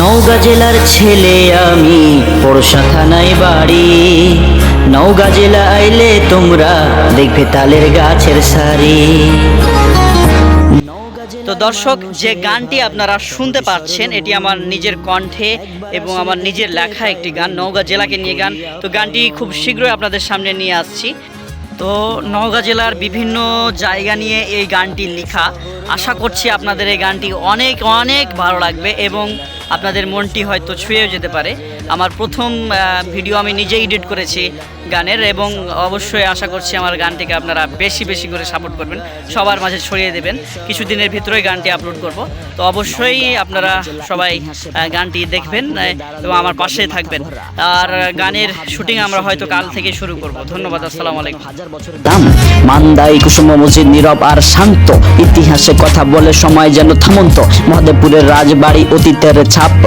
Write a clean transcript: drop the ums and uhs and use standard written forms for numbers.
নওগাঁ জেলার ছেলে আমি, পরশা থানায় বাড়ি। নওগাঁ জেলা আইলে তোমরা দেখবে তালের গাছের সারি। তো দর্শক, যে গানটি আপনারা শুনতে পাচ্ছেন এটি আমার নিজের কণ্ঠে এবং আমার নিজের লেখা একটি গান, নওগাঁ জেলাকে নিয়ে গান। তো গানটি খুব শীঘ্রই আপনাদের সামনে নিয়ে আসছি। তো নওগাঁ জেলার বিভিন্ন জায়গা নিয়ে এই গানটি লেখা। আশা করছি আপনাদের এই গানটি অনেক অনেক ভালো লাগবে এবং আপনাদের মনটি হয়তো ছুঁয়েও যেতে পারে। আমার প্রথম ভিডিও আমি নিজেই এডিট করেছি গানের, এবং অবশ্যই আশা করছি আমার গানটিকে আপনারা বেশি বেশি করে সাপোর্ট করবেন, সবার মাঝে ছড়িয়ে দেবেন। কিছুদিনের ভিতরেই গানটি আপলোড করব। তো অবশ্যই আপনারা সবাই গানটি দেখবেন এবং আমার পাশে থাকবেন। আর গানের শুটিং আমরা হয়তো কাল থেকে শুরু করব। ধন্যবাদ, আসসালামু আলাইকুম। দাম মান্দাই কুসুম মসজিদ নীরব আর শান্ত, ইতিহাসে কথা বলে সময় যেন থামন্ত। মহাদেবপুরের রাজবাড়ি অতীতের ছাপ।